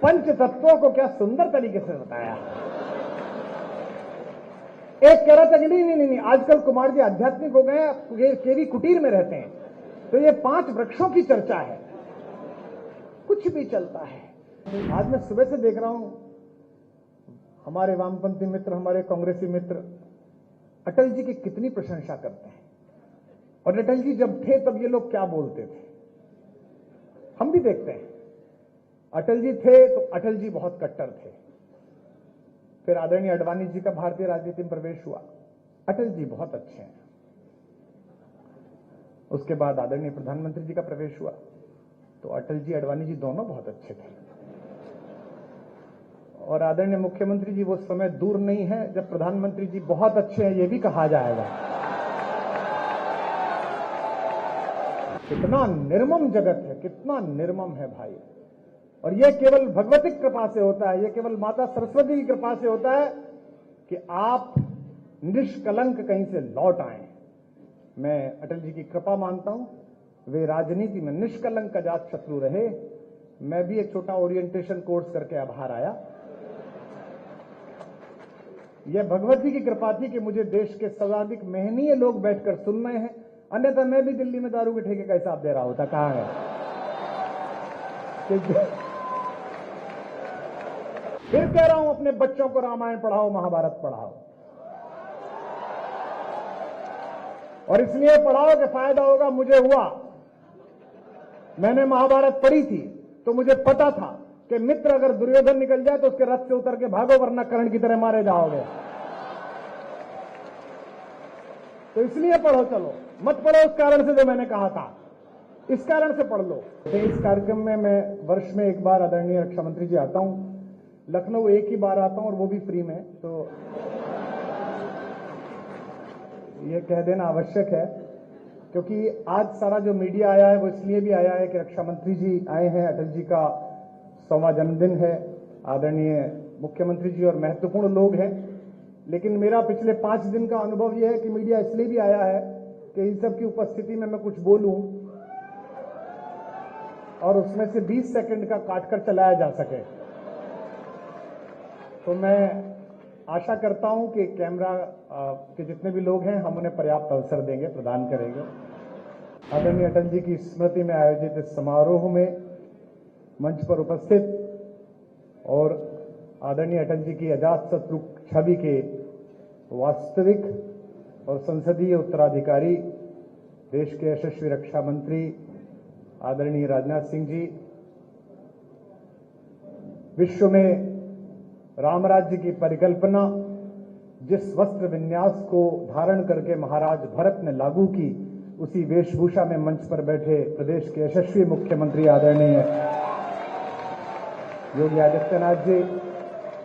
पंच तत्वों को क्या सुंदर तरीके से बताया। एक कह रहा था कि नहीं, आजकल कुमार जी आध्यात्मिक हो गए, ये केवी कुटीर में रहते हैं, तो ये 5 वृक्षों की चर्चा है, कुछ भी चलता है। आज मैं सुबह से देख रहा हूं, हमारे वामपंथी मित्र, हमारे कांग्रेसी मित्र अटल जी की कितनी प्रशंसा करते हैं। और अटल जी जब थे तब ये लोग क्या बोलते थे, हम भी देखते हैं। अटल जी थे तो अटल जी बहुत कट्टर थे। फिर आदरणीय अडवाणी जी का भारतीय राजनीति में प्रवेश हुआ, अटल जी बहुत अच्छे हैं। उसके बाद आदरणीय प्रधानमंत्री जी का प्रवेश हुआ तो अटल जी अडवाणी जी दोनों बहुत अच्छे थे। और आदरणीय मुख्यमंत्री जी वो समय दूर नहीं है जब प्रधानमंत्री जी बहुत अच्छे हैं, ये भी कहा जाएगा। कितना निर्मम जगत है, कितना निर्मम है भाई। और यह केवल भगवती कृपा से होता है, यह केवल माता सरस्वती की कृपा से होता है कि आप निष्कलंक कहीं से लौट आए। मैं अटल जी की कृपा मानता हूं, वे राजनीति में निष्कलंक अजात शत्रु रहे। मैं भी एक छोटा ओरिएंटेशन कोर्स करके अब बाहर आया। यह भगवती की कृपा थी कि मुझे देश के सर्वाधिक मेहनीय लोग बैठकर सुन रहे हैं, अन्यथा मैं भी दिल्ली में दारू के ठेके का हिसाब दे रहा होता। कहां है? फिर कह रहा हूं, अपने बच्चों को रामायण पढ़ाओ, महाभारत पढ़ाओ। और इसलिए पढ़ाओ कि फायदा होगा। मुझे हुआ, मैंने महाभारत पढ़ी थी तो मुझे पता था कि मित्र अगर दुर्योधन निकल जाए तो उसके रथ से उतर के भागो, वरना कर्ण की तरह मारे जाओगे। तो इसलिए पढ़ो, चलो मत पढ़ो उस कारण से जो मैंने कहा था, इस कारण से पढ़ लो। इस कार्यक्रम में मैं वर्ष में एक बार आदरणीय रक्षा मंत्री जी आता हूं, लखनऊ एक ही बार आता हूं और वो भी फ्री में, तो ये कह देना आवश्यक है। क्योंकि आज सारा जो मीडिया आया है वो इसलिए भी आया है कि रक्षा मंत्री जी आए हैं, अटल जी का 100वां जन्मदिन है, आदरणीय मुख्यमंत्री जी और महत्वपूर्ण लोग हैं। लेकिन मेरा पिछले 5 दिन का अनुभव यह है कि मीडिया इसलिए भी आया है कि इन सब की उपस्थिति में मैं कुछ बोलूं और उसमें से 20 सेकंड का काटकर चलाया जा सके। तो मैं आशा करता हूं कि कैमरा के जितने भी लोग हैं हम उन्हें पर्याप्त अवसर देंगे, प्रदान करेंगे। आदरणीय अटल जी की स्मृति में आयोजित इस समारोह में मंच पर उपस्थित और आदरणीय अटल जी की अजात शत्रु छवि के वास्तविक और संसदीय उत्तराधिकारी, देश के यशस्वी रक्षा मंत्री आदरणीय राजनाथ सिंह जी, विश्व में राम राज्य की परिकल्पना जिस वस्त्र विन्यास को धारण करके महाराज भरत ने लागू की, उसी वेशभूषा में मंच पर बैठे प्रदेश के यशस्वी मुख्यमंत्री आदरणीय योगी आदित्यनाथ जी,